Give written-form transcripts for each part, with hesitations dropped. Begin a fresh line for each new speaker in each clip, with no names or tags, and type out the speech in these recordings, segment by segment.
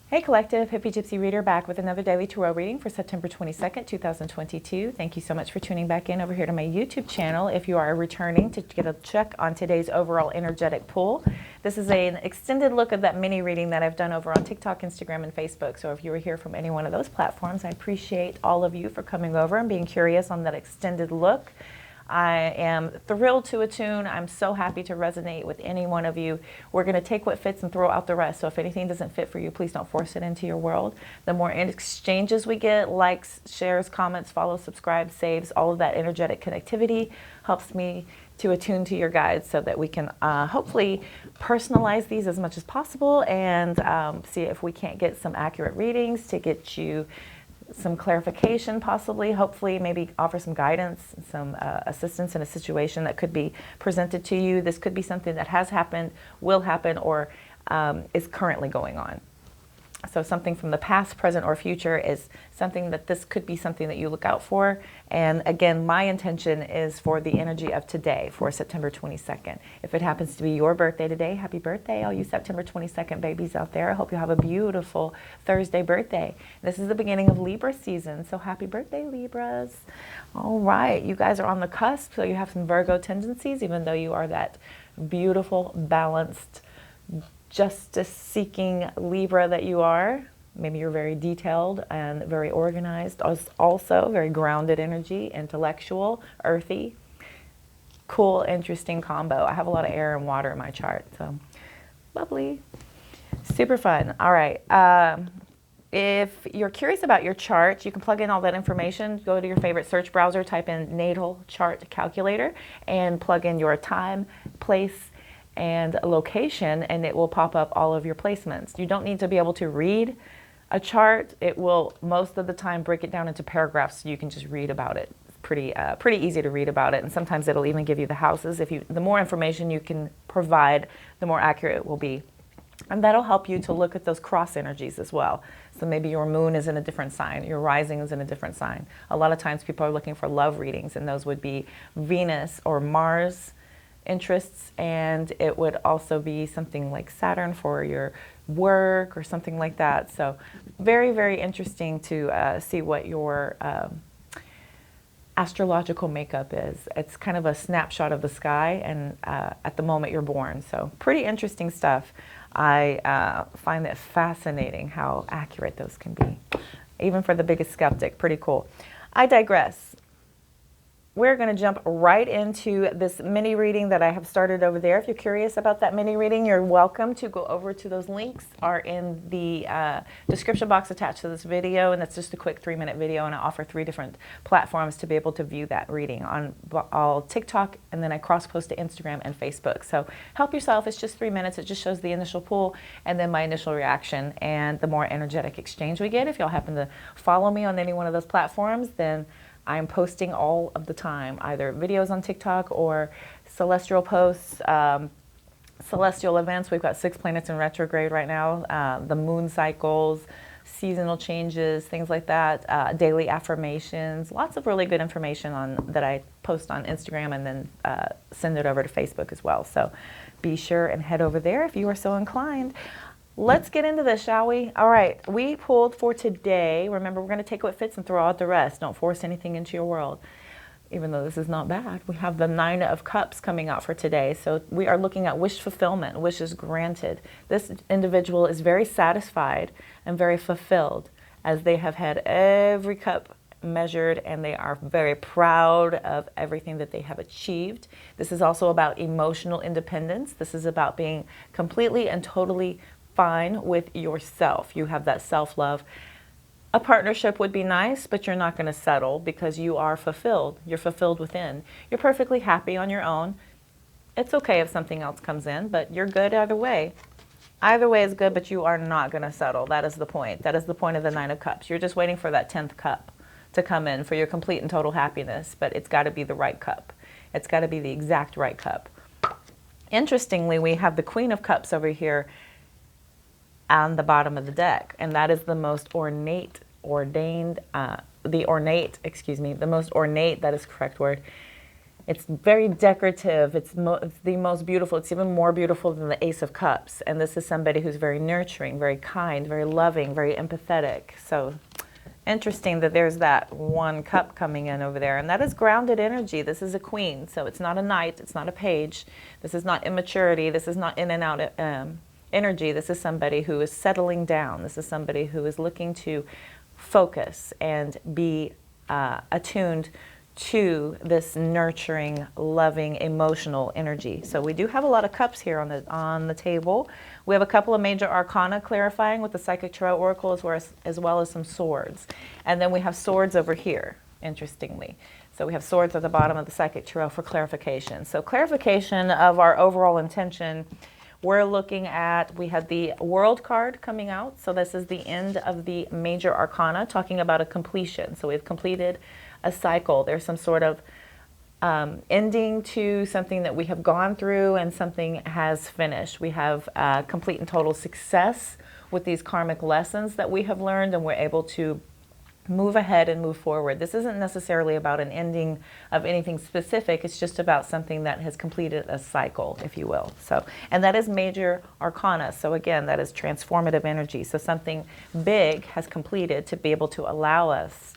Hey Collective, Hippygypsyreader back with another daily tarot reading for September 22nd, 2022. Thank you so much for tuning back in over here to my YouTube channel. If you are returning to get a check on today's overall energetic pull, this is an extended look of that mini reading that I've done over on TikTok, Instagram, and Facebook. So if you were here from any one of those platforms, I appreciate all of you for coming over and being curious on that extended look. I am thrilled to attune. I'm so happy to resonate with any one of you. We're going to take what fits and throw out the rest. So if anything doesn't fit for you, please don't force it into your world. The more exchanges we get, likes, shares, comments, follows, subscribe, saves, all of that energetic connectivity helps me to attune to your guides so that we can hopefully personalize these as much as possible and see if we can't get some accurate readings to get you some clarification, possibly, hopefully, maybe offer some guidance, some assistance in a situation that could be presented to you. This could be something that has happened, will happen, or is currently going on. So something from the past, present, or future is something that this could be something that you look out for. And again, my intention is for the energy of today, for September 22nd. If it happens to be your birthday today, happy birthday, all you September 22nd babies out there. I hope you have a beautiful Thursday birthday. This is the beginning of Libra season, so happy birthday, Libras. All right, you guys are on the cusp, so you have some Virgo tendencies, even though you are that beautiful, balanced, justice-seeking Libra that you are. Maybe you're very detailed and very organized. Also, very grounded energy, intellectual, earthy. Cool, interesting combo. I have a lot of air and water in my chart, so bubbly. Super fun. All right. If you're curious about your chart, you can plug in all that information. Go to your favorite search browser, type in Natal Chart Calculator, and plug in your time, place, and location, and it will pop up all of your placements. You don't need to be able to read a chart. It will most of the time break it down into paragraphs so you can just read about it. It's pretty easy to read about it, and sometimes it'll even give you the houses. The more information you can provide, the more accurate it will be. And that'll help you to look at those cross energies as well. So maybe your moon is in a different sign, your rising is in a different sign. A lot of times people are looking for love readings, and those would be Venus or Mars interests, and it would also be something like Saturn for your work or something like that. So very, very interesting to see what your astrological makeup is. It's kind of a snapshot of the sky and at the moment you're born. So pretty interesting stuff. I find it fascinating how accurate those can be, even for the biggest skeptic. Pretty cool. I digress. We're going to jump right into this mini reading that I have started over there. If you're curious about that mini reading, you're welcome to go over to those links are in the description box attached to this video, and that's just a quick 3-minute video, and I offer 3 different platforms to be able to view that reading on all TikTok, and then I cross-post to Instagram and Facebook. So help yourself. It's just 3 minutes. It just shows the initial pull and then my initial reaction, and the more energetic exchange we get. If y'all happen to follow me on any one of those platforms, then I'm posting all of the time, either videos on TikTok or celestial posts, celestial events. We've got 6 planets in retrograde right now, the moon cycles, seasonal changes, things like that, daily affirmations, lots of really good information that I post on Instagram and then send it over to Facebook as well. So be sure and head over there if you are so inclined. Let's get into this, shall we? All right, we pulled for today. Remember, we're going to take what fits and throw out the rest. Don't force anything into your world, even though this is not bad. We have the 9 of Cups coming out for today. So we are looking at wish fulfillment, wishes granted. This individual is very satisfied and very fulfilled as they have had every cup measured, and they are very proud of everything that they have achieved. This is also about emotional independence. This is about being completely and totally fine with yourself. You have that self-love. A partnership would be nice, but you're not going to settle because you are fulfilled. You're fulfilled within. You're perfectly happy on your own. It's okay if something else comes in, but you're good either way. Either way is good, but you are not going to settle. That is the point. That is the point of the 9 of Cups. You're just waiting for that 10th cup to come in for your complete and total happiness, but it's got to be the right cup. It's got to be the exact right cup. Interestingly, we have the Queen of Cups over here on the bottom of the deck, and that is the most ornate, the most ornate, that is the correct word, It's very decorative. It's the most beautiful. It's even more beautiful than the Ace of Cups. And this is somebody who's very nurturing, very kind, very loving, very empathetic. So interesting that there's that one cup coming in over there. And that is grounded energy. This is a queen. So it's not a knight. It's not a page. This is not immaturity. This is not in and out energy. This is somebody who is settling down. This is somebody who is looking to focus and be attuned to this nurturing, loving, emotional energy. So we do have a lot of cups here on the table. We have a couple of major arcana clarifying with the Psychic Tarot Oracle as well as some swords. And then we have swords over here, interestingly. So we have swords at the bottom of the Psychic Tarot for clarification. So clarification of our overall intention. We're looking at, we had the World card coming out. So this is the end of the major arcana, talking about a completion. So we've completed a cycle. There's some sort of ending to something that we have gone through and something has finished. We have complete and total success with these karmic lessons that we have learned, and we're able to move ahead and move forward. This isn't necessarily about an ending of anything specific. It's just about something that has completed a cycle, if you will. So, and that is major arcana. So again, that is transformative energy. So something big has completed to be able to allow us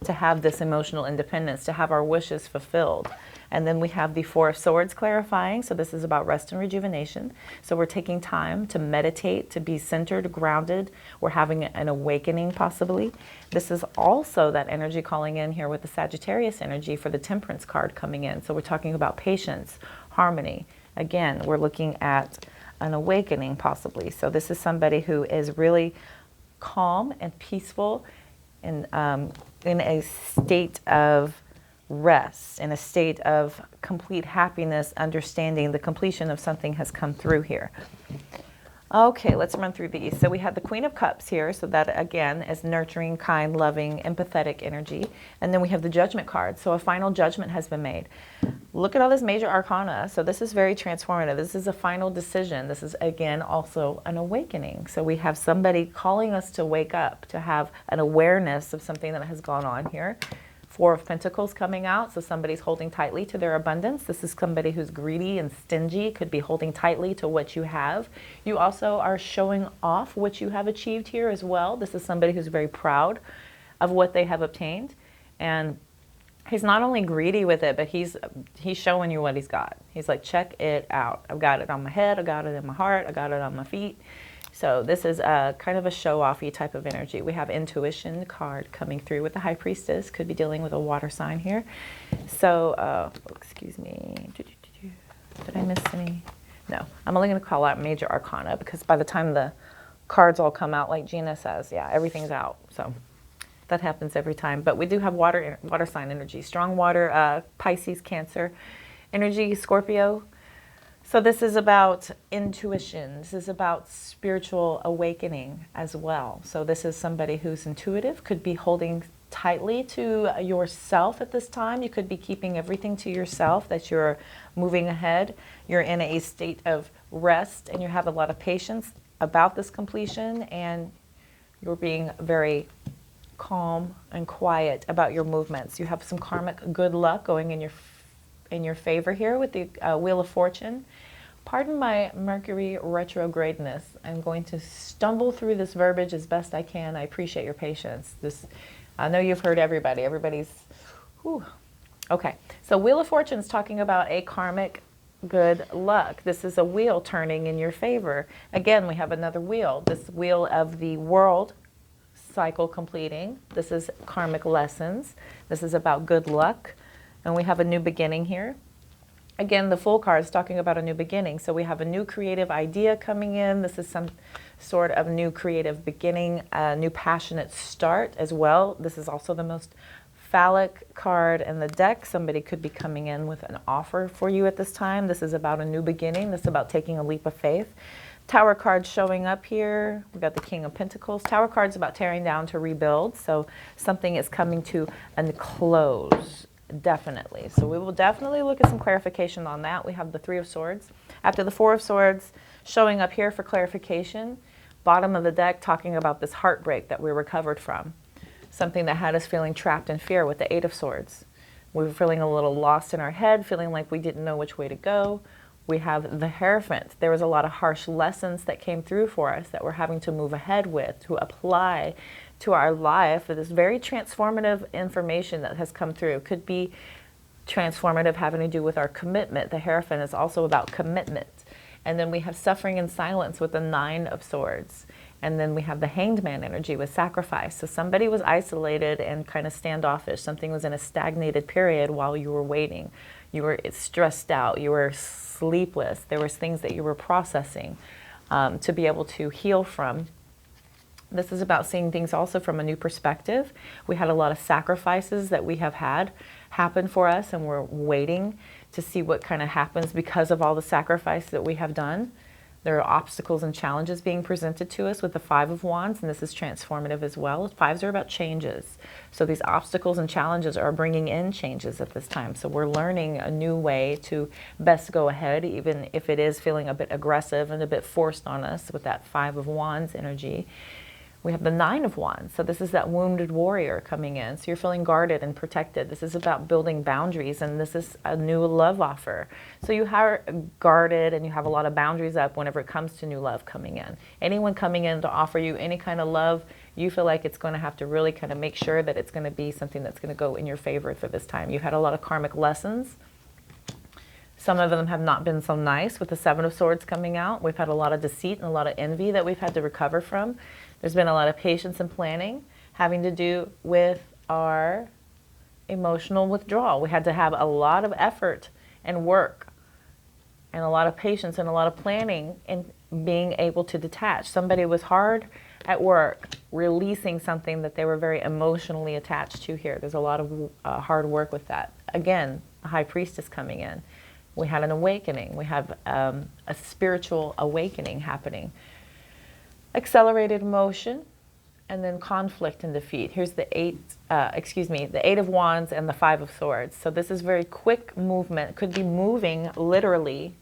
to have this emotional independence, to have our wishes fulfilled. And then we have the Four of Swords clarifying. So this is about rest and rejuvenation. So we're taking time to meditate, to be centered, grounded. We're having an awakening possibly. This is also that energy calling in here with the Sagittarius energy for the Temperance card coming in. So we're talking about patience, harmony. Again, we're looking at an awakening possibly. So this is somebody who is really calm and peaceful and in a state of rest, in a state of complete happiness, understanding the completion of something has come through here. Okay, let's run through these. So we have the Queen of Cups here, so that again is nurturing, kind, loving, empathetic energy. And then we have the Judgment card, so a final judgment has been made. Look at all this major arcana. So this is very transformative. This is a final decision. This is again also an awakening. So we have somebody calling us to wake up, to have an awareness of something that has gone on here. Four of Pentacles coming out, so somebody's holding tightly to their abundance. This is somebody who's greedy and stingy, could be holding tightly to what you have. You also are showing off what you have achieved here as well. This is somebody who's very proud of what they have obtained. And he's not only greedy with it, but he's showing you what he's got. He's like, check it out. I've got it on my head, I got it in my heart, I got it on my feet. So this is a kind of a show-offy type of energy. We have Intuition card coming through with the High Priestess. Could be dealing with a water sign here. So, excuse me. Did I miss any? No. I'm only going to call out Major Arcana because by the time the cards all come out, like Gina says, yeah, everything's out. So that happens every time. But we do have water sign energy. Strong water, Pisces, Cancer energy, Scorpio. So this is about intuition. This is about spiritual awakening as well. So this is somebody who's intuitive, could be holding tightly to yourself at this time. You could be keeping everything to yourself, that you're moving ahead. You're in a state of rest and you have a lot of patience about this completion, and you're being very calm and quiet about your movements. You have some karmic good luck going in your favor here with the Wheel of Fortune. Pardon my Mercury retrogradeness. I'm going to stumble through this verbiage as best I can. I appreciate your patience. I know you've heard everybody. Everybody's, whew. Okay. So Wheel of Fortune is talking about a karmic good luck. This is a wheel turning in your favor. Again, we have another wheel. This wheel of the world cycle completing. This is karmic lessons. This is about good luck. And we have a new beginning here. Again, the Fool card is talking about a new beginning. So we have a new creative idea coming in. This is some sort of new creative beginning, a new passionate start as well. This is also the most phallic card in the deck. Somebody could be coming in with an offer for you at this time. This is about a new beginning. This is about taking a leap of faith. Tower card showing up here. We've got the King of Pentacles. Tower card's about tearing down to rebuild. So something is coming to a close. Definitely. So we will definitely look at some clarification on that. We have the Three of Swords. After the Four of Swords showing up here for clarification, bottom of the deck talking about this heartbreak that we recovered from. Something that had us feeling trapped in fear with the Eight of Swords. We were feeling a little lost in our head, feeling like we didn't know which way to go. We have the Hierophant. There was a lot of harsh lessons that came through for us that we're having to move ahead with, to apply to our life. This very transformative information that has come through. Could be transformative, having to do with our commitment. The Hierophant is also about commitment. And then we have suffering in silence with the 9 of Swords. And then we have the Hanged Man energy with sacrifice. So somebody was isolated and kind of standoffish. Something was in a stagnated period while you were waiting. You were stressed out. You were sleepless. There was things that you were processing to be able to heal from. This is about seeing things also from a new perspective. We had a lot of sacrifices that we have had happen for us, and we're waiting to see what kind of happens because of all the sacrifice that we have done. There are obstacles and challenges being presented to us with the 5 of Wands, and this is transformative as well. 5s are about changes. So these obstacles and challenges are bringing in changes at this time. So we're learning a new way to best go ahead, even if it is feeling a bit aggressive and a bit forced on us with that 5 of Wands energy. We have the 9 of Wands. So this is that wounded warrior coming in. So you're feeling guarded and protected. This is about building boundaries, and this is a new love offer. So you are guarded and you have a lot of boundaries up whenever it comes to new love coming in. Anyone coming in to offer you any kind of love, you feel like it's going to have to really kind of make sure that it's going to be something that's going to go in your favor for this time. You've had a lot of karmic lessons. Some of them have not been so nice with the 7 of Swords coming out. We've had a lot of deceit and a lot of envy that we've had to recover from. There's been a lot of patience and planning having to do with our emotional withdrawal. We had to have a lot of effort and work and a lot of patience and a lot of planning in being able to detach. Somebody was hard at work releasing something that they were very emotionally attached to here. There's a lot of hard work with that. Again, the High Priestess coming in. We had an awakening. We have a spiritual awakening happening. Accelerated motion, and then conflict and defeat. Here's the 8 of Wands and the 5 of Swords. So this is very quick movement. Could be moving literally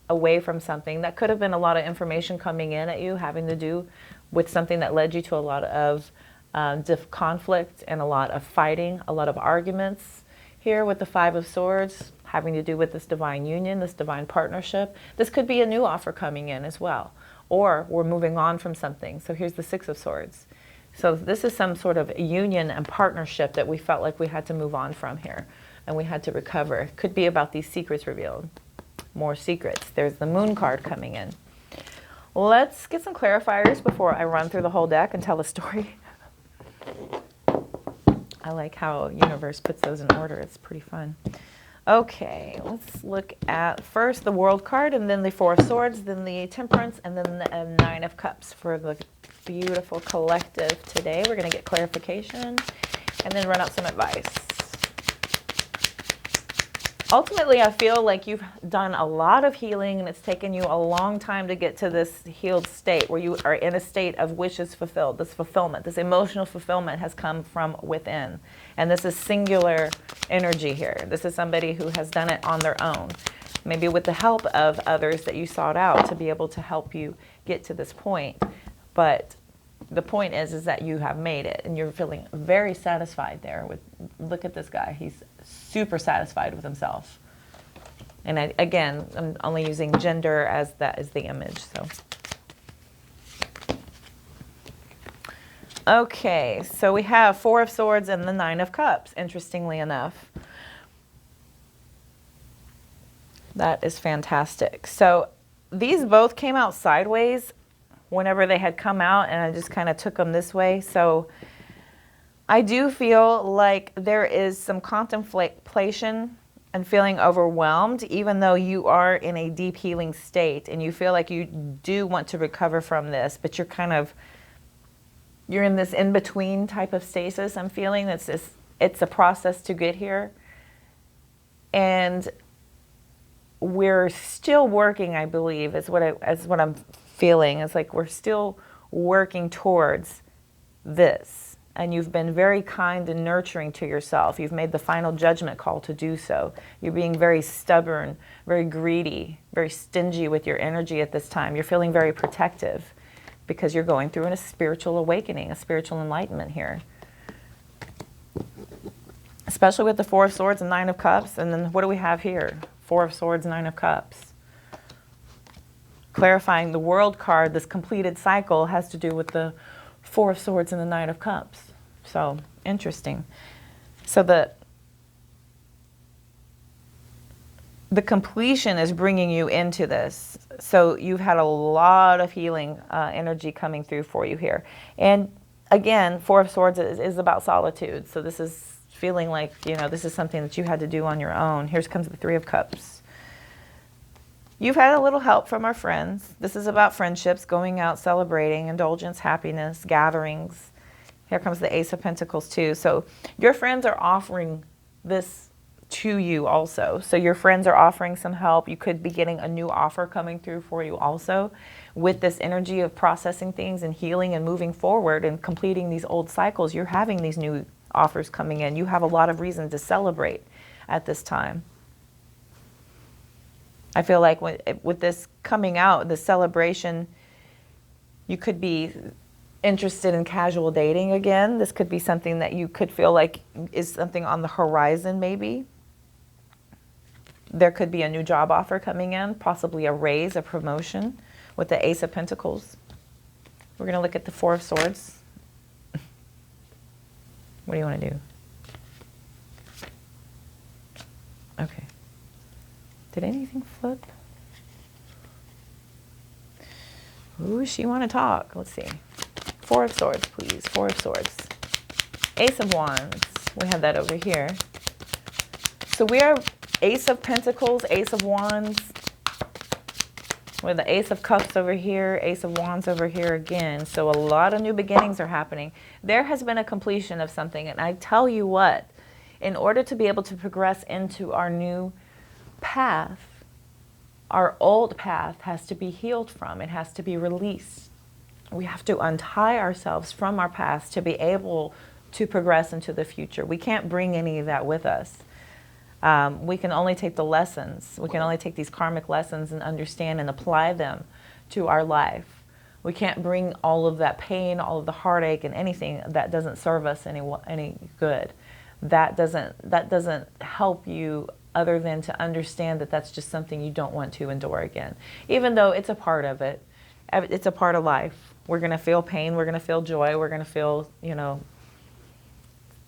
away from something. That could have been a lot of information coming in at you, having to do with something that led you to a lot of conflict and a lot of fighting, a lot of arguments. Here with the 5 of Swords, having to do with this divine union, this divine partnership. This could be a new offer coming in as well. Or we're moving on from something. So here's the 6 of Swords. So this is some sort of union and partnership that we felt like we had to move on from here. And we had to recover. It could be about these secrets revealed. More secrets. There's the Moon card coming in. Let's get some clarifiers before I run through the whole deck and tell the story. I like how universe puts those in order. It's pretty fun. Okay, let's look at first the World card, and then the 4 of Swords, then the Temperance, and then the 9 of Cups for the beautiful collective today. We're going to get clarification and then run out some advice. Ultimately, I feel like you've done a lot of healing, and it's taken you a long time to get to this healed state where you are in a state of wishes fulfilled. This fulfillment, this emotional fulfillment has come from within. And this is singular energy here. This is somebody who has done it on their own, maybe with the help of others that you sought out to be able to help you get to this point. But the point is that you have made it, and you're feeling very satisfied there. Look at this guy. He's super satisfied with himself. And again, I'm only using gender as that is the image. So, okay, so we have 4 of Swords and the 9 of Cups, interestingly enough. That is fantastic. So these both came out sideways whenever they had come out, and I just kind of took them this way. So I do feel like there is some contemplation and feeling overwhelmed, even though you are in a deep healing state and you feel like you do want to recover from this, but you're in this in-between type of stasis. I'm feeling it's a process to get here. And we're still working, I believe, is what I'm feeling. It's like we're still working towards this. And you've been very kind and nurturing to yourself. You've made the final judgment call to do so. You're being very stubborn, very greedy, very stingy with your energy at this time. You're feeling very protective because you're going through a spiritual awakening, a spiritual enlightenment here. especially with the Four of Swords and Nine of Cups. And then what do we have here? Four of Swords, Nine of Cups. Clarifying the World card, this completed cycle has to do with the Four of Swords and the Nine of Cups. So, interesting. So the completion is bringing you into this. So you've had a lot of healing energy coming through for you here. And again, Four of Swords is about solitude. So this is feeling like, you know, this is something that you had to do on your own. Here comes the Three of Cups. You've had a little help from our friends. This is about friendships, going out, celebrating, indulgence, happiness, gatherings. Here comes the Ace of Pentacles too. So your friends are offering this to you also. So your friends are offering some help. You could be getting a new offer coming through for you also, with this energy of processing things and healing and moving forward and completing these old cycles. You're having these new offers coming in. You have a lot of reason to celebrate at this time. I feel like with this coming out, the celebration, you could be interested in casual dating again. This could be something that you could feel like is something on the horizon maybe. There could be a new job offer coming in, possibly a raise, a promotion with the Ace of Pentacles. We're going to look at the Four of Swords. What do you want to do? Okay. Did anything flip? Ooh, she want to talk. Let's see. Four of Swords, please. Four of Swords. Ace of Wands. We have that over here. So we are Ace of Pentacles, Ace of Wands. With the Ace of Cups over here, Ace of Wands over here again. So a lot of new beginnings are happening. There has been a completion of something. And I tell you what, in order to be able to progress into our new path, our old path has to be healed from. It has to be released. We have to untie ourselves from our past to be able to progress into the future. We can't bring any of that with us. We can only take the lessons. We can only take these karmic lessons and understand and apply them to our life. We can't bring all of that pain, all of the heartache and anything that doesn't serve us any good. That doesn't help you other than to understand that that's just something you don't want to endure again. Even though it's a part of it. It's a part of life. We're going to feel pain. We're going to feel joy. We're going to feel, you know,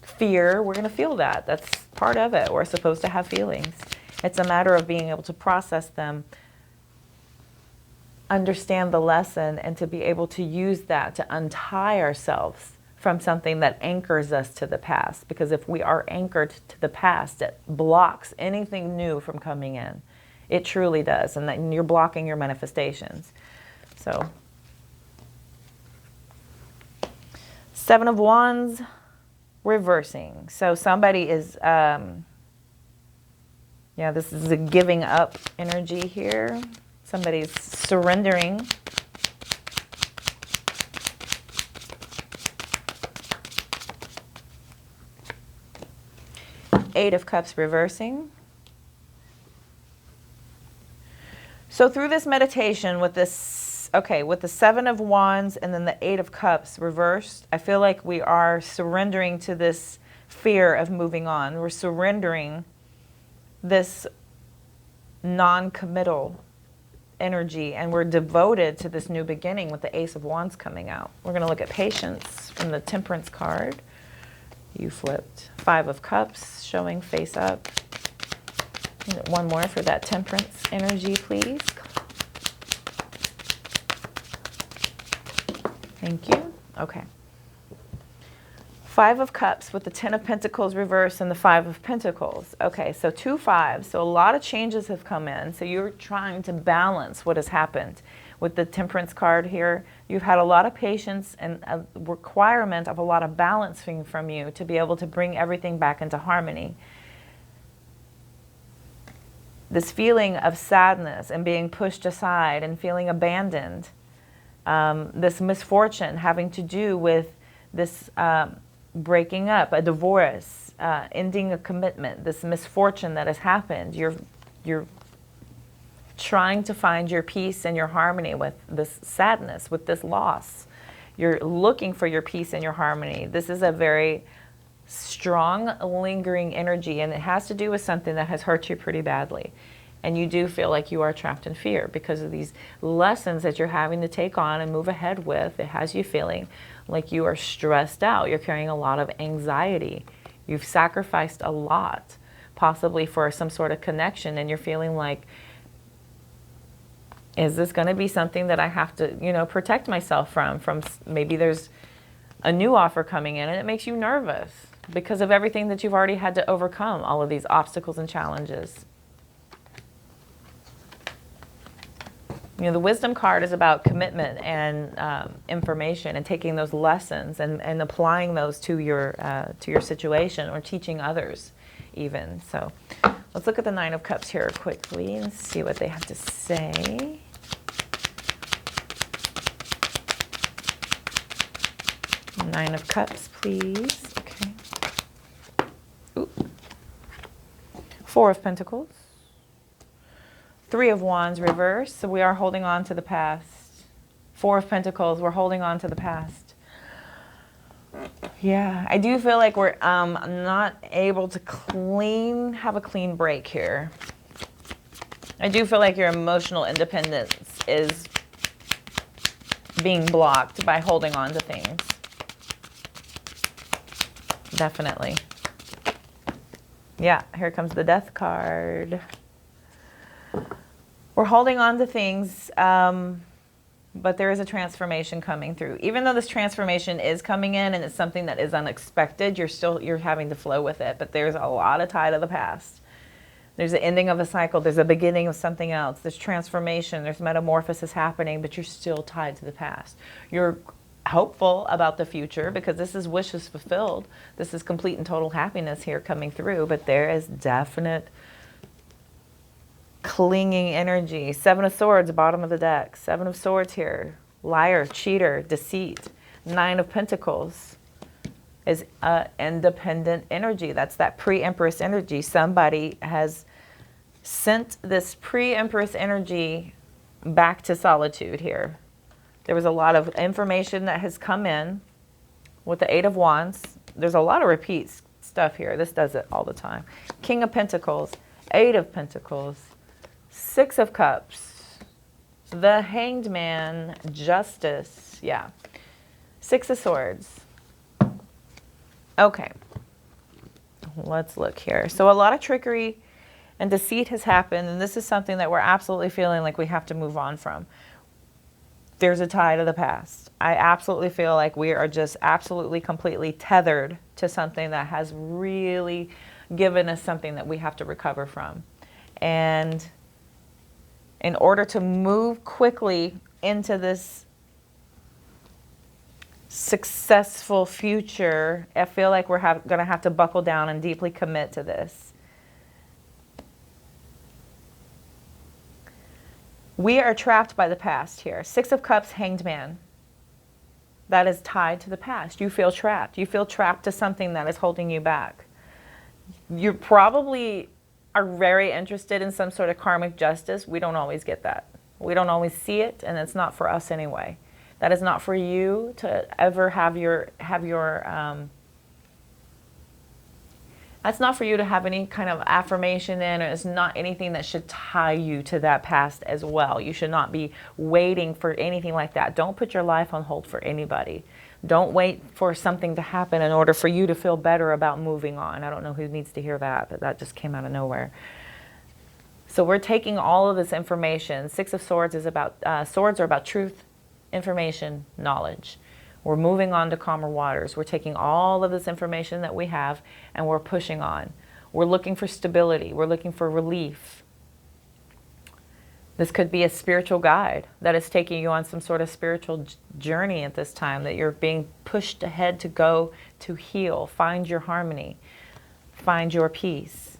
fear. We're going to feel that. That's part of it. We're supposed to have feelings. It's a matter of being able to process them, understand the lesson, and to be able to use that to untie ourselves from something that anchors us to the past. Because if we are anchored to the past, it blocks anything new from coming in. It truly does. And that you're blocking your manifestations. So, Seven of Wands, reversing. So somebody is, this is a giving up energy here. Somebody's surrendering. Eight of Cups reversing. So through this meditation with this, with the Seven of Wands and then the Eight of Cups reversed, I feel like we are surrendering to this fear of moving on. We're surrendering this non-committal energy, and we're devoted to this new beginning with the Ace of Wands coming out. We're going to look at patience from the Temperance card. You flipped. Five of Cups showing face up. One more for that Temperance energy, please. Thank you. Okay. Five of Cups with the Ten of Pentacles reversed and the Five of Pentacles. Okay, so 2 5s. So a lot of changes have come in. So you're trying to balance what has happened. With the Temperance card here, you've had a lot of patience and a requirement of a lot of balancing from you to be able to bring everything back into harmony. This feeling of sadness and being pushed aside and feeling abandoned. This misfortune having to do with this breaking up, a divorce, ending a commitment, this misfortune that has happened. You're trying to find your peace and your harmony with this sadness, with this loss. You're looking for your peace and your harmony. This is a very strong, lingering energy, and it has to do with something that has hurt you pretty badly. And you do feel like you are trapped in fear because of these lessons that you're having to take on and move ahead with. It has you feeling like you are stressed out. You're carrying a lot of anxiety. You've sacrificed a lot, possibly for some sort of connection, and you're feeling like, is this going to be something that I have to, you know, protect myself from maybe there's a new offer coming in, and it makes you nervous because of everything that you've already had to overcome, all of these obstacles and challenges. You know, the wisdom card is about commitment and information and taking those lessons and applying those to your situation or teaching others even. So let's look at the Nine of Cups here quickly and see what they have to say. Nine of Cups, please. Okay. Ooh. Four of Pentacles. Three of Wands reverse, so we are holding on to the past. Four of Pentacles, we're holding on to the past. Yeah, I do feel like we're not able to have a clean break here. I do feel like your emotional independence is being blocked by holding on to things. Definitely. Yeah, here comes the Death card. We're holding on to things, but there is a transformation coming through. Even though this transformation is coming in and it's something that is unexpected, you're having to flow with it. But there's a lot of tie to the past. There's the ending of a cycle. There's a beginning of something else. There's transformation. There's metamorphosis happening, but you're still tied to the past. You're hopeful about the future because this is wishes fulfilled. This is complete and total happiness here coming through, but there is definite clinging energy. Seven of Swords, bottom of the deck. Seven of Swords here. Liar, cheater, deceit. Nine of Pentacles is independent energy. That's that pre-Empress energy. Somebody has sent this pre-Empress energy back to solitude here. There was a lot of information that has come in with the Eight of Wands. There's a lot of repeat stuff here. This does it all the time. King of Pentacles, Eight of Pentacles, Six of Cups, the Hanged Man, Justice, yeah. Six of Swords. Okay, let's look here. So a lot of trickery and deceit has happened, and this is something that we're absolutely feeling like we have to move on from. There's a tie to the past. I absolutely feel like we are just absolutely, completely tethered to something that has really given us something that we have to recover from. And in order to move quickly into this successful future, I feel like we're going to have to buckle down and deeply commit to this. We are trapped by the past here. Six of Cups, Hanged Man. That is tied to the past. You feel trapped. You feel trapped to something that is holding you back. You probably are very interested in some sort of karmic justice. We don't always get that. We don't always see it, and it's not for us anyway. That is not for you to ever that's not for you to have any kind of affirmation in, or it's not anything that should tie you to that past as well. You should not be waiting for anything like that. Don't put your life on hold for anybody. Don't wait for something to happen in order for you to feel better about moving on. I don't know who needs to hear that, but that just came out of nowhere. So we're taking all of this information. Six of Swords is about, swords are about truth, information, knowledge. We're moving on to calmer waters. We're taking all of this information that we have and we're pushing on. We're looking for stability. We're looking for relief. This could be a spiritual guide that is taking you on some sort of spiritual journey at this time, that you're being pushed ahead to go to heal, find your harmony, find your peace.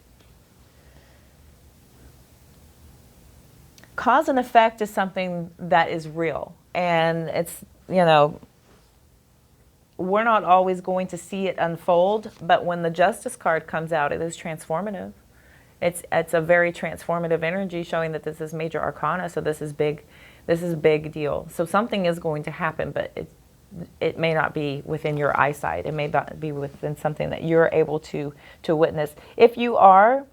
Cause and effect is something that is real, and it's, you know, we're not always going to see it unfold, but when the Justice card comes out, it is transformative. It's a very transformative energy, showing that this is major arcana, so this is big deal. So something is going to happen, but it may not be within your eyesight. It may not be within something that you're able to witness. If you are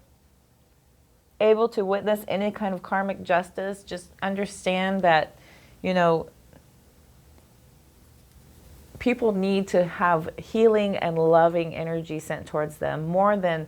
able to witness any kind of karmic justice, just understand that, you know, people need to have healing and loving energy sent towards them more than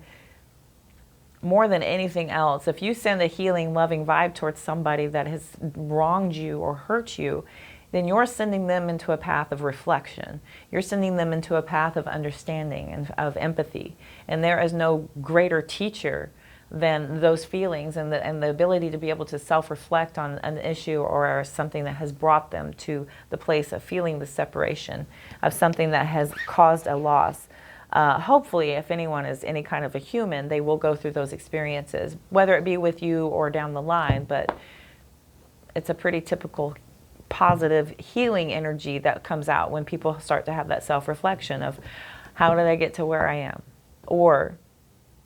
anything else. If you send a healing, loving vibe towards somebody that has wronged you or hurt you, then you're sending them into a path of reflection. You're sending them into a path of understanding and of empathy. And there is no greater teacher than those feelings and the ability to be able to self-reflect on an issue or something that has brought them to the place of feeling the separation of something that has caused a loss. Hopefully, if anyone is any kind of a human, they will go through those experiences, whether it be with you or down the line, but it's a pretty typical positive healing energy that comes out when people start to have that self-reflection of, how did I get to where I am? Or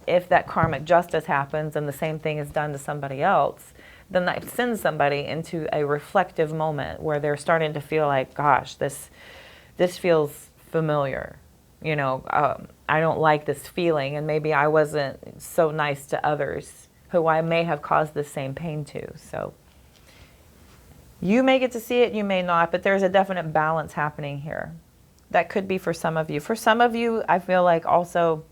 if that karmic justice happens and the same thing is done to somebody else, then that sends somebody into a reflective moment where they're starting to feel like, gosh, this feels familiar. You know, I don't like this feeling, and maybe I wasn't so nice to others who I may have caused the same pain to. So you may get to see it, you may not, but there's a definite balance happening here. That could be for some of you. For some of you, I feel like also,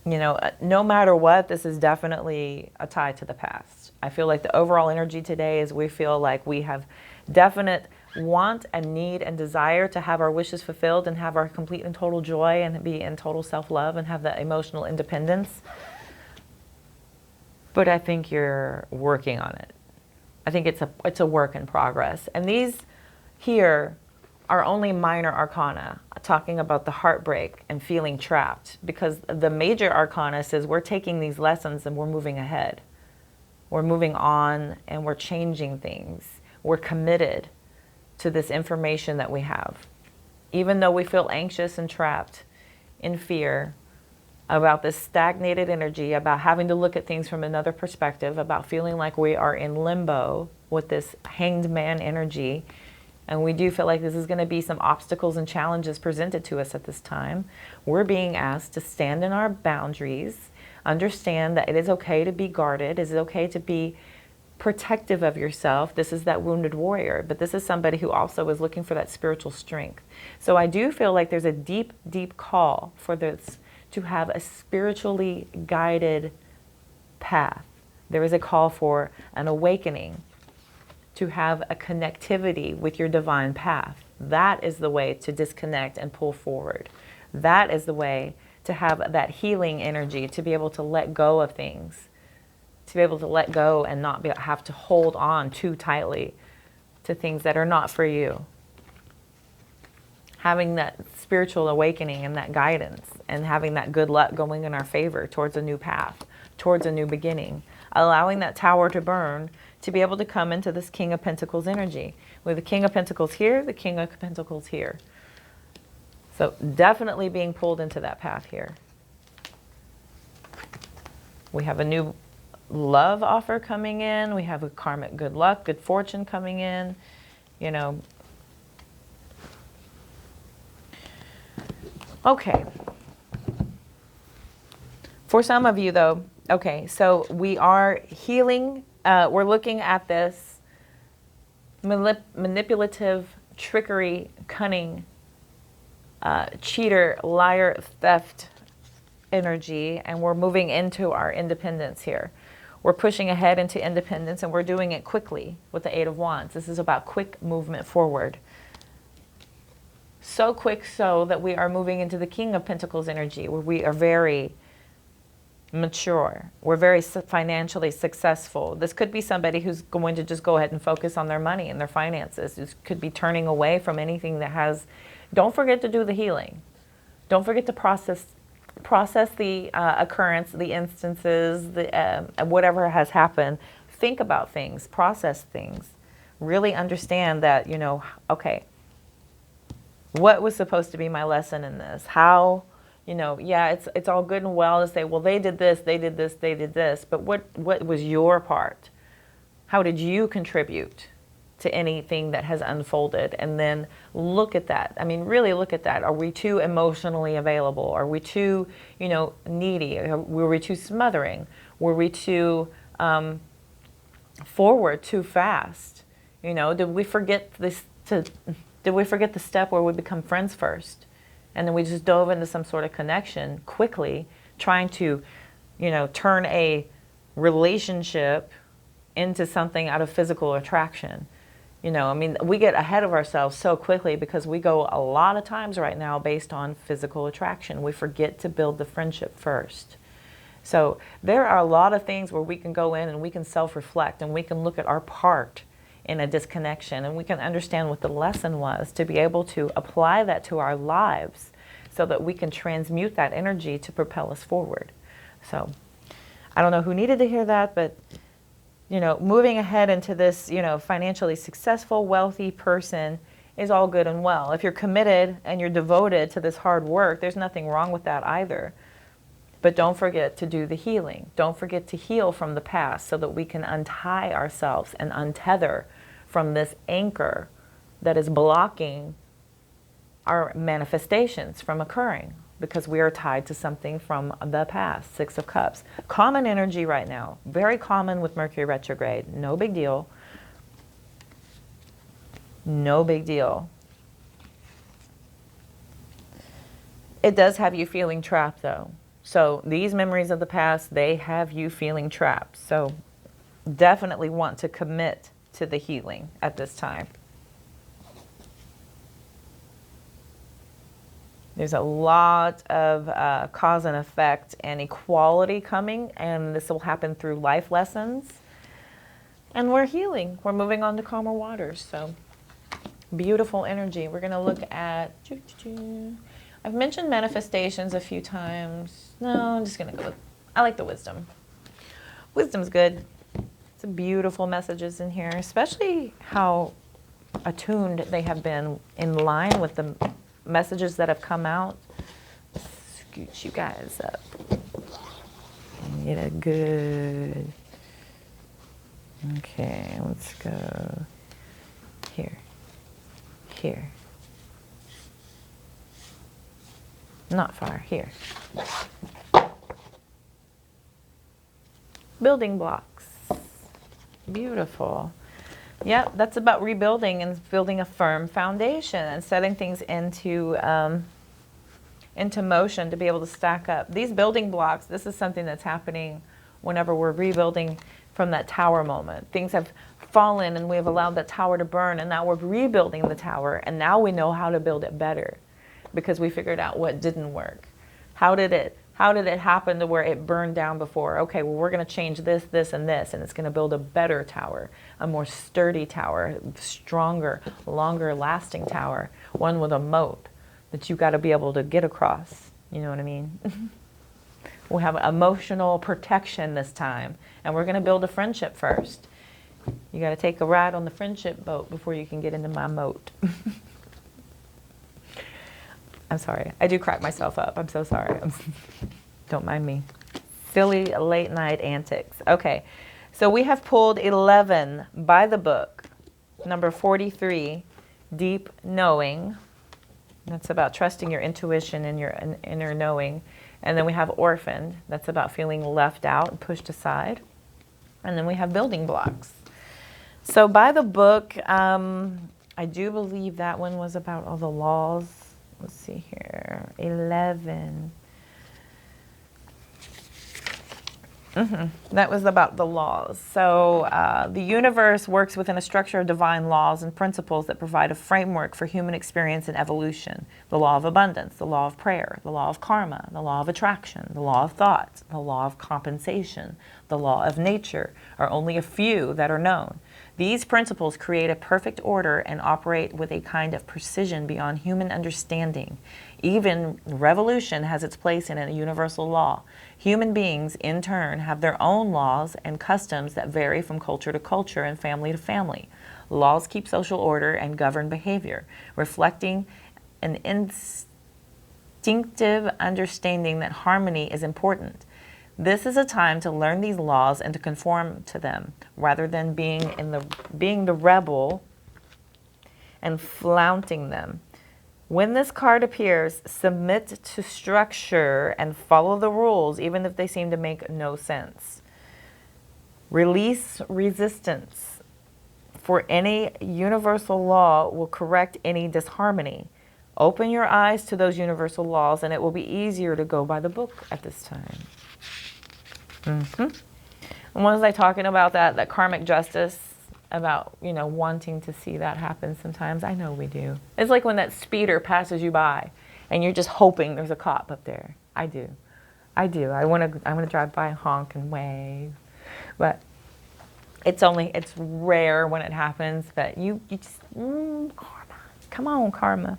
you know, no matter what, this is definitely a tie to the past. I feel like the overall energy today is we feel like we have definite want and need and desire to have our wishes fulfilled and have our complete and total joy and be in total self-love and have that emotional independence. But I think you're working on it. I think it's a work in progress. And these here are only minor arcana, talking about the heartbreak and feeling trapped, because the major arcana says we're taking these lessons and we're moving ahead. We're moving on and we're changing things. We're committed to this information that we have. Even though we feel anxious and trapped in fear about this stagnated energy, about having to look at things from another perspective, about feeling like we are in limbo with this hanged man energy, and we do feel like this is going to be some obstacles and challenges presented to us at this time, we're being asked to stand in our boundaries, understand that it is okay to be guarded, it is okay to be protective of yourself. This is that wounded warrior, but this is somebody who also is looking for that spiritual strength. So I do feel like there's a deep, deep call for this to have a spiritually guided path. There is a call for an awakening, to have a connectivity with your divine path. That is the way to disconnect and pull forward. That is the way to have that healing energy, to be able to let go of things, to be able to let go and not have to hold on too tightly to things that are not for you. Having that spiritual awakening and that guidance and having that good luck going in our favor towards a new path, towards a new beginning. Allowing that tower to burn to be able to come into this King of Pentacles energy. With the King of Pentacles here, the King of Pentacles here. So definitely being pulled into that path here. We have a new love offer coming in. We have a karmic good luck, good fortune coming in. You know. Okay. For some of you though, okay, so we are healing. We're looking at this manipulative, trickery, cunning, cheater, liar, theft energy, and we're moving into our independence here. We're pushing ahead into independence, and we're doing it quickly with the Eight of Wands. This is about quick movement forward. So quick so that we are moving into the King of Pentacles energy, where we are very mature. We're very financially successful. This could be somebody who's going to just go ahead and focus on their money and their finances. This could be turning away from anything that has... Don't forget to do the healing. Don't forget to process the occurrence, the instances, the whatever has happened. Think about things, process things. Really understand that, you know, okay, what was supposed to be my lesson in this? How... You know, yeah, it's all good and well to say, well, they did this, they did this, they did this. But what was your part? How did you contribute to anything that has unfolded, and then look at that. I mean, really look at that. Are we too emotionally available? Are we too, needy? Were we too smothering? Were we too forward too fast? Did we forget did we forget the step where we become friends first? And then we just dove into some sort of connection quickly, trying to, turn a relationship into something out of physical attraction. We get ahead of ourselves so quickly because we go a lot of times right now based on physical attraction. We forget to build the friendship first. So there are a lot of things where we can go in and we can self-reflect and we can look at our part in a disconnection, and we can understand what the lesson was to be able to apply that to our lives so that we can transmute that energy to propel us forward. So I don't know who needed to hear that, but moving ahead into this, financially successful, wealthy person is all good and well. If you're committed and you're devoted to this hard work, there's nothing wrong with that either. But don't forget to do the healing. Don't forget to heal from the past so that we can untie ourselves and untether from this anchor that is blocking our manifestations from occurring, because we are tied to something from the past. 6 of Cups. Common energy right now. Very common with Mercury retrograde. No big deal. No big deal. It does have you feeling trapped though. So these memories of the past, they have you feeling trapped. So definitely want to commit to the healing at this time. There's a lot of cause and effect and equality coming, and this will happen through life lessons. And we're healing. We're moving on to calmer waters. So beautiful energy. We're going to look at... I've mentioned manifestations a few times. No, I'm just going to go with... I like the wisdom. Wisdom's good. Some beautiful messages in here, especially how attuned they have been in line with the messages that have come out. Scoot you guys up and get a good... Okay, let's go here, here. Not far, here. Building blocks. Beautiful. Yep, that's about rebuilding and building a firm foundation and setting things into motion to be able to stack up. These building blocks, this is something that's happening whenever we're rebuilding from that tower moment. Things have fallen and we have allowed that tower to burn, and now we're rebuilding the tower, and now we know how to build it better because we figured out what didn't work. How did it happen to where it burned down before? Okay, well, we're going to change this, this, and this, and it's going to build a better tower, a more sturdy tower, stronger, longer lasting tower, one with a moat that you got to be able to get across. You know what I mean? We'll have emotional protection this time, and we're going to build a friendship first. You got to take a ride on the friendship boat before you can get into my moat. I'm sorry. I do crack myself up. I'm so sorry. Don't mind me. Silly late night antics. Okay. So we have pulled 11 by the book. Number 43, deep knowing. That's about trusting your intuition and your inner knowing. And then we have orphaned. That's about feeling left out and pushed aside. And then we have building blocks. So by the book, I do believe that one was about all the laws. Let's see here, 11. That was about the laws. So the universe works within a structure of divine laws and principles that provide a framework for human experience and evolution. The law of abundance, the law of prayer, the law of karma, the law of attraction, the law of thought, the law of compensation, the law of nature are only a few that are known. These principles create a perfect order and operate with a kind of precision beyond human understanding. Even revolution has its place in a universal law. Human beings, in turn, have their own laws and customs that vary from culture to culture and family to family. Laws keep social order and govern behavior, reflecting an instinctive understanding that harmony is important. This is a time to learn these laws and to conform to them, rather than being the rebel and flaunting them. When this card appears, submit to structure and follow the rules, even if they seem to make no sense. Release resistance, for any universal law will correct any disharmony. Open your eyes to those universal laws, and it will be easier to go by the book at this time. And was I talking about that karmic justice, about, you know, wanting to see that happen sometimes? I know we do. It's like when that speeder passes you by, and you're just hoping there's a cop up there. I do. I want to drive by and honk and wave. But it's rare when it happens, but you just, karma. Come on, karma.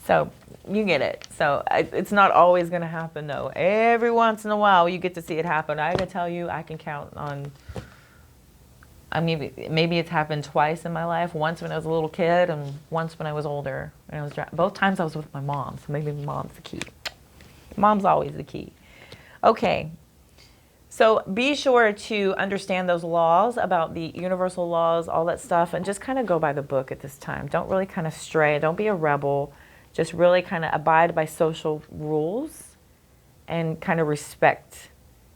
So you get it. So it's not always going to happen, though. Every once in a while, you get to see it happen. I can tell you, I can count on, I mean, maybe it's happened twice in my life. Once when I was a little kid, and once when I was older. And I was both times I was with my mom, so maybe mom's the key. Mom's always the key. Okay. So be sure to understand those laws about the universal laws, all that stuff, and just kind of go by the book at this time. Don't really kind of stray. Don't be a rebel. Just really kind of abide by social rules and kind of respect.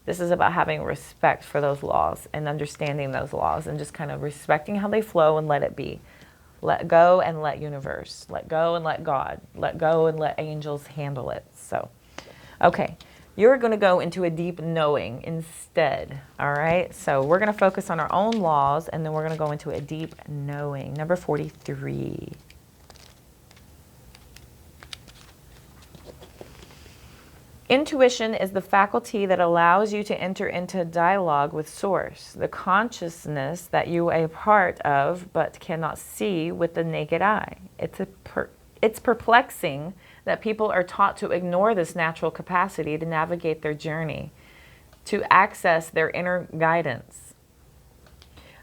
This is about having respect for those laws and understanding those laws and just kind of respecting how they flow and let it be. Let go and let universe. Let go and let God. Let go and let angels handle it. So, okay. You're going to go into a deep knowing instead, all right? So we're going to focus on our own laws, and then we're going to go into a deep knowing. Number 43. Intuition is the faculty that allows you to enter into dialogue with Source, the consciousness that you are a part of but cannot see with the naked eye. It's perplexing that people are taught to ignore this natural capacity to navigate their journey, to access their inner guidance.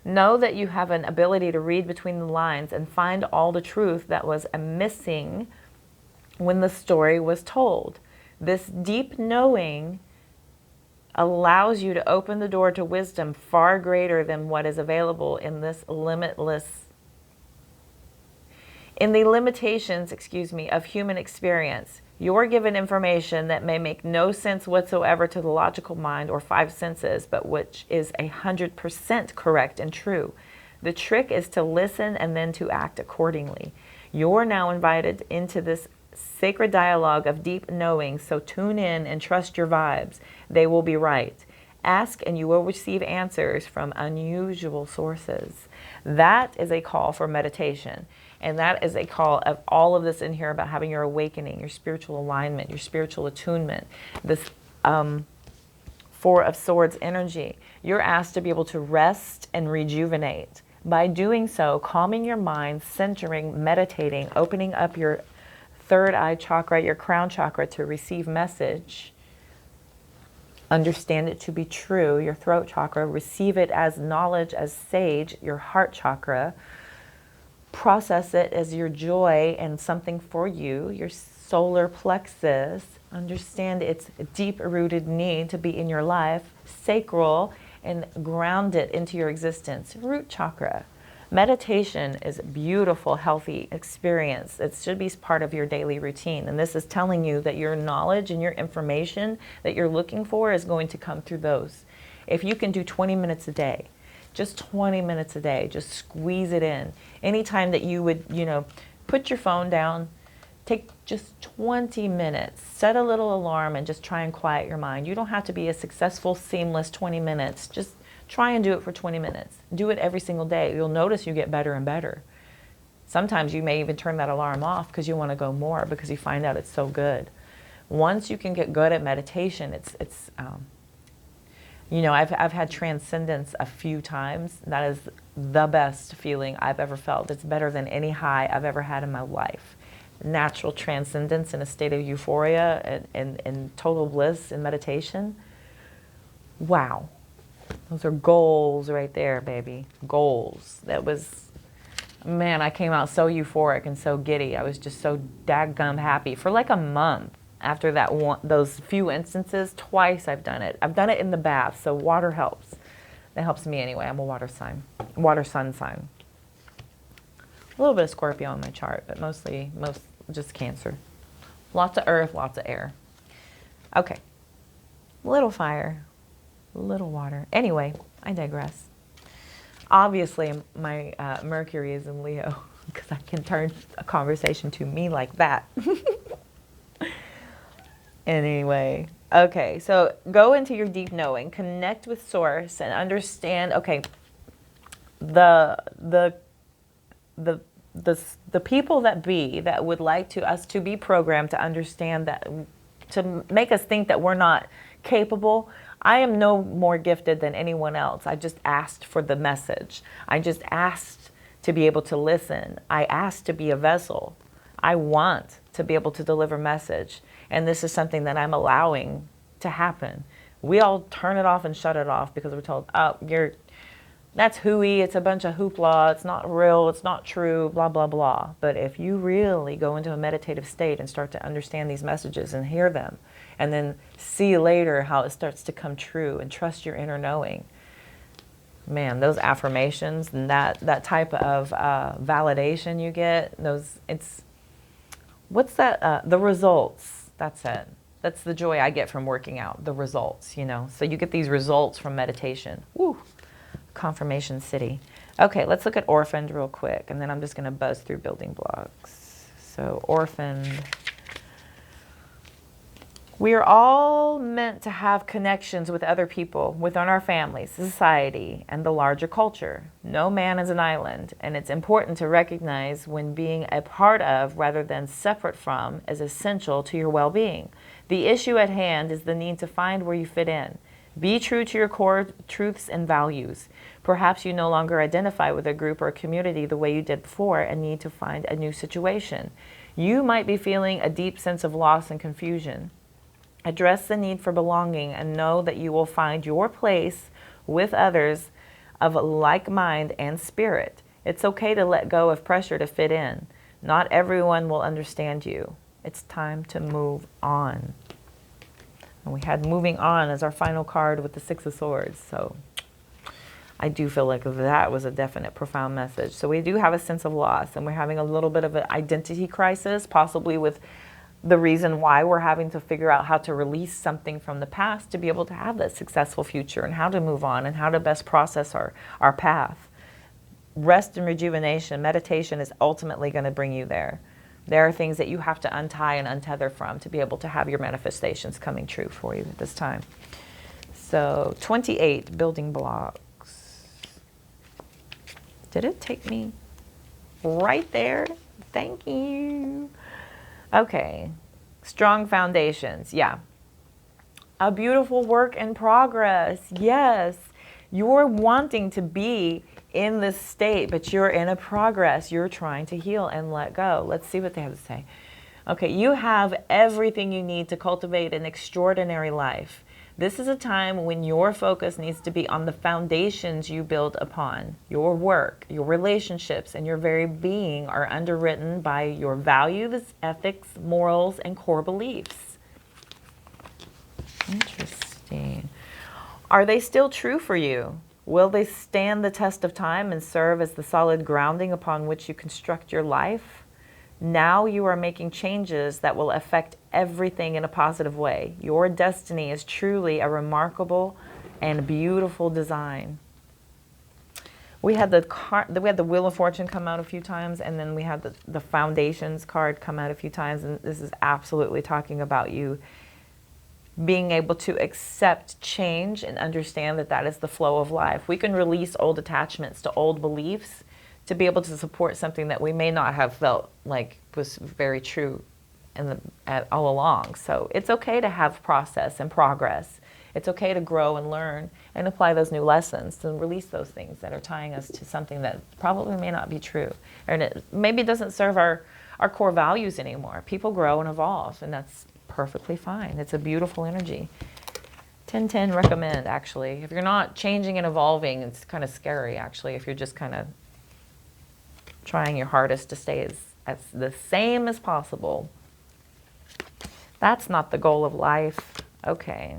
Know that you have an ability to read between the lines and find all the truth that was missing when the story was told. This deep knowing allows you to open the door to wisdom far greater than what is available in this in the limitations, of human experience. You're given information that may make no sense whatsoever to the logical mind or five senses, but which is 100% correct and true. The trick is to listen and then to act accordingly. You're now invited into this sacred dialogue of deep knowing, so tune in and trust your vibes. They will be right. Ask and you will receive answers from unusual sources. That is a call for meditation. And that is a call of all of this in here about having your awakening, your spiritual alignment, your spiritual attunement, this Four of Swords energy. You're asked to be able to rest and rejuvenate. By doing so, calming your mind, centering, meditating, opening up your third eye chakra, your crown chakra, to receive message. Understand it to be true, your throat chakra. Receive it as knowledge, as sage, your heart chakra. Process it as your joy and something for you, your solar plexus. Understand its deep-rooted need to be in your life, sacral, and ground it into your existence. Root chakra. Meditation is a beautiful, healthy experience. It should be part of your daily routine. And this is telling you that your knowledge and your information that you're looking for is going to come through those. If you can do 20 minutes a day, just 20 minutes a day, just squeeze it in. Anytime that you would, put your phone down, take just 20 minutes, set a little alarm and just try and quiet your mind. You don't have to be a successful, seamless 20 minutes. Just try and do it for 20 minutes. Do it every single day. You'll notice you get better and better. Sometimes you may even turn that alarm off because you want to go more because you find out it's so good. Once you can get good at meditation, I've had transcendence a few times. That is the best feeling I've ever felt. It's better than any high I've ever had in my life. Natural transcendence in a state of euphoria and total bliss in meditation. Wow. Those are goals right there, baby. Goals. That was, man, I came out so euphoric and so giddy. I was just so daggum happy for like a month. After those few instances, twice I've done it. I've done it in the bath, so water helps. That helps me anyway. I'm a water sun sign. little bit of Scorpio on my chart, but most just Cancer. Lots of earth, lots of air. Okay. Little fire, little water. Anyway, I digress. Obviously, my Mercury is in Leo because I can turn a conversation to me like that. Anyway, okay, so go into your deep knowing, connect with source, and understand. Okay, the people that would like us to be programmed to understand that, to make us think that we're not capable. I am no more gifted than anyone else. I just asked for the message. I just asked to be able to listen. I asked to be a vessel. I want to be able to deliver message. And this is something that I'm allowing to happen. We all turn it off and shut it off because we're told, oh, that's hooey, it's a bunch of hoopla, it's not real, it's not true, blah, blah, blah. But if you really go into a meditative state and start to understand these messages and hear them, and then see later how it starts to come true and trust your inner knowing, man, those affirmations and that type of validation you get, what's that, the results, that's it. That's the joy I get from working out, the results, So you get these results from meditation. Woo! Confirmation City. Okay, let's look at orphaned real quick, and then I'm just going to buzz through building blocks. So orphaned. We are all meant to have connections with other people within our families, society, and the larger culture. No man is an island, and it's important to recognize when being a part of rather than separate from is essential to your well-being. The issue at hand is the need to find where you fit in. Be true to your core truths and values. Perhaps you no longer identify with a group or a community the way you did before and need to find a new situation. You might be feeling a deep sense of loss and confusion. Address the need for belonging and know that you will find your place with others of like mind and spirit. It's okay to let go of pressure to fit in. Not everyone will understand you. It's time to move on. And we had moving on as our final card with the Six of Swords. So I do feel like that was a definite profound message. So we do have a sense of loss, and we're having a little bit of an identity crisis, possibly with the reason why we're having to figure out how to release something from the past to be able to have that successful future, and how to move on and how to best process our path. Rest and rejuvenation, meditation is ultimately going to bring you there. There are things that you have to untie and untether from to be able to have your manifestations coming true for you at this time. So 28 building blocks. Did it take me right there? Thank you. Okay, strong foundations. Yeah. A beautiful work in progress. Yes. You're wanting to be in this state, but you're in a progress. You're trying to heal and let go. Let's see what they have to say. Okay, you have everything you need to cultivate an extraordinary life. This is a time when your focus needs to be on the foundations you build upon. Your work, your relationships, and your very being are underwritten by your values, ethics, morals, and core beliefs. Interesting. Are they still true for you? Will they stand the test of time and serve as the solid grounding upon which you construct your life? Now you are making changes that will affect everything in a positive way. Your destiny is truly a remarkable and beautiful design. We had the Wheel of Fortune come out a few times, and then we had the Foundations card come out a few times, and this is absolutely talking about you being able to accept change and understand that that is the flow of life. We can release old attachments to old beliefs to be able to support something that we may not have felt like was very true all along. So it's okay to have process and progress. It's okay to grow and learn and apply those new lessons and release those things that are tying us to something that probably may not be true. And it maybe doesn't serve our core values anymore. People grow and evolve, and that's perfectly fine. It's a beautiful energy. 10-10 recommend, actually. If you're not changing and evolving, it's kind of scary, actually, if you're just kind of trying your hardest to stay as the same as possible. That's not the goal of life. Okay.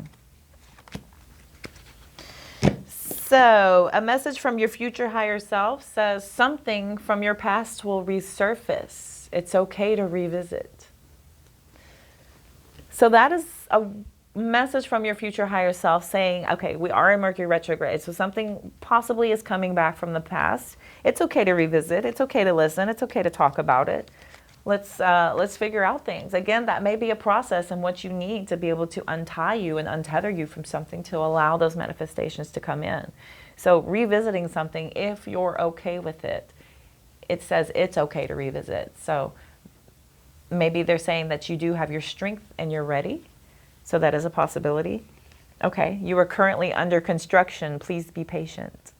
So, a message from your future higher self says something from your past will resurface. It's okay to revisit. So that is a message from your future higher self saying, okay, we are in Mercury retrograde, so something possibly is coming back from the past. It's okay to revisit. It's okay to listen. It's okay to talk about it. Let's figure out things. Again, that may be a process and what you need to be able to untie you and untether you from something to allow those manifestations to come in. So revisiting something, if you're okay with it, it says it's okay to revisit. So maybe they're saying that you do have your strength and you're ready. So that is a possibility. Okay, you are currently under construction. Please be patient.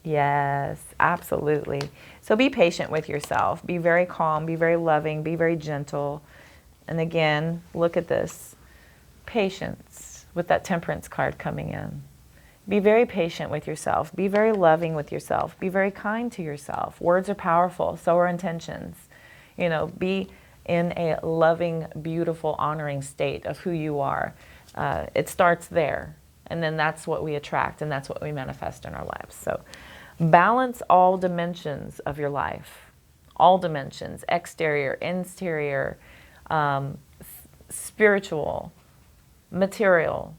Yes, absolutely. So be patient with yourself. Be very calm, be very loving, be very gentle. And again, look at this. Patience with that temperance card coming in. Be very patient with yourself. Be very loving with yourself. Be very kind to yourself. Words are powerful, so are intentions. You know, be in a loving, beautiful, honoring state of who you are. It starts there. And then that's what we attract and that's what we manifest in our lives. So balance all dimensions of your life. All dimensions, exterior, interior, spiritual, material,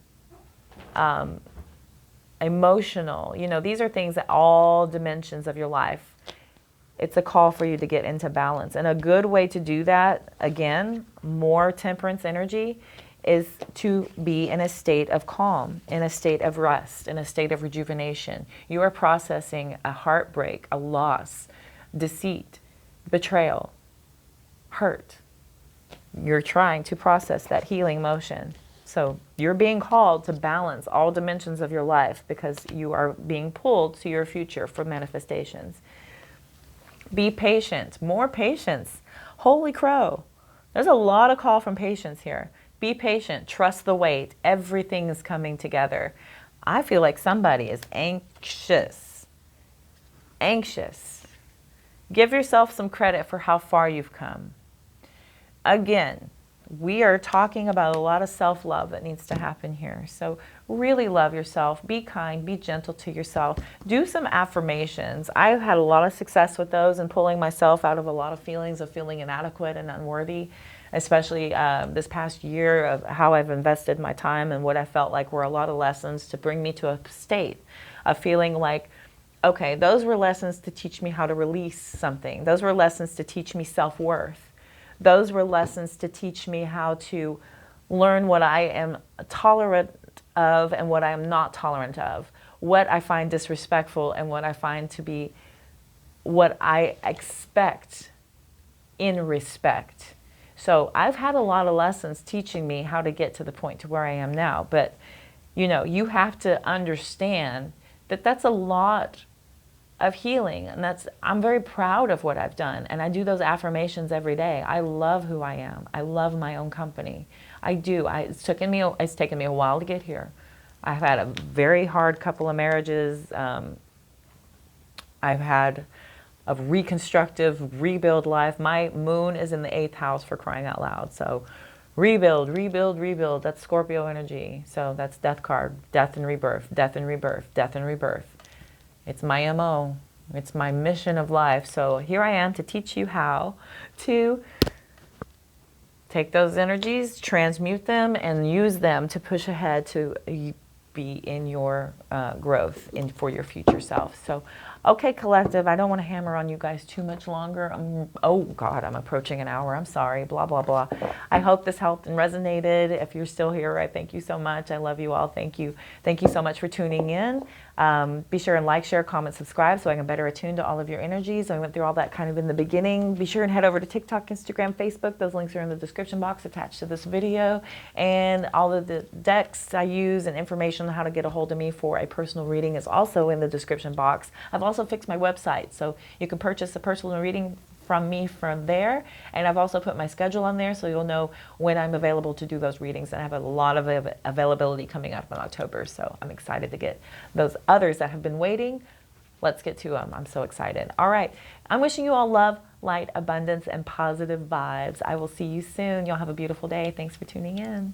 emotional. You know, these are things that all dimensions of your life, it's a call for you to get into balance. And a good way to do that, again, more temperance energy, is to be in a state of calm, in a state of rest, in a state of rejuvenation. You are processing a heartbreak, a loss, deceit, betrayal, hurt. You're trying to process that healing motion. So you're being called to balance all dimensions of your life because you are being pulled to your future for manifestations. Be patient, more patience. Holy crow. There's a lot of call from patience here. Be patient, trust the wait. Everything is coming together. I feel like somebody is anxious. Anxious. Give yourself some credit for how far you've come. Again, we are talking about a lot of self-love that needs to happen here. So really love yourself. Be kind. Be gentle to yourself. Do some affirmations. I've had a lot of success with those and pulling myself out of a lot of feelings of feeling inadequate and unworthy, especially this past year of how I've invested my time and what I felt like were a lot of lessons to bring me to a state of feeling like, okay, those were lessons to teach me how to release something. Those were lessons to teach me self-worth. Those were lessons to teach me how to learn what I am tolerant of and what I am not tolerant of, what I find disrespectful and what I find to be what I expect in respect. So I've had a lot of lessons teaching me how to get to the point to where I am now. But, you know, you have to understand that that's a lot of healing, and I'm very proud of what I've done, and I do those affirmations every day. I love who I am. I love my own company. I do. It's taken me a while to get here. I've had a very hard couple of marriages. I've had a reconstructive, rebuild life. My moon is in the 8th house, for crying out loud. So rebuild, rebuild, rebuild. That's Scorpio energy. So that's death card, death and rebirth, death and rebirth, death and rebirth. It's my MO. It's my mission of life. So here I am to teach you how to take those energies, transmute them, and use them to push ahead to be in your growth for your future self. So, okay, collective, I don't want to hammer on you guys too much longer. Oh, God, I'm approaching an hour. I'm sorry, blah, blah, blah. I hope this helped and resonated. If you're still here, I thank you so much. I love you all. Thank you. Thank you so much for tuning in. Be sure and like, share, comment, subscribe so I can better attune to all of your energies. I went through all that kind of in the beginning. Be sure and head over to TikTok, Instagram, Facebook. Those links are in the description box attached to this video. And all of the decks I use and information on how to get a hold of me for a personal reading is also in the description box. I've also fixed my website, so you can purchase a personal reading from me from there, and I've also put my schedule on there so you'll know when I'm available to do those readings, and I have a lot of availability coming up in October, so I'm excited to get those others that have been waiting. Let's get to them. I'm so excited. All right, I'm wishing you all love, light, abundance, and positive vibes. I will see you soon. Y'all have a beautiful day. Thanks for tuning in.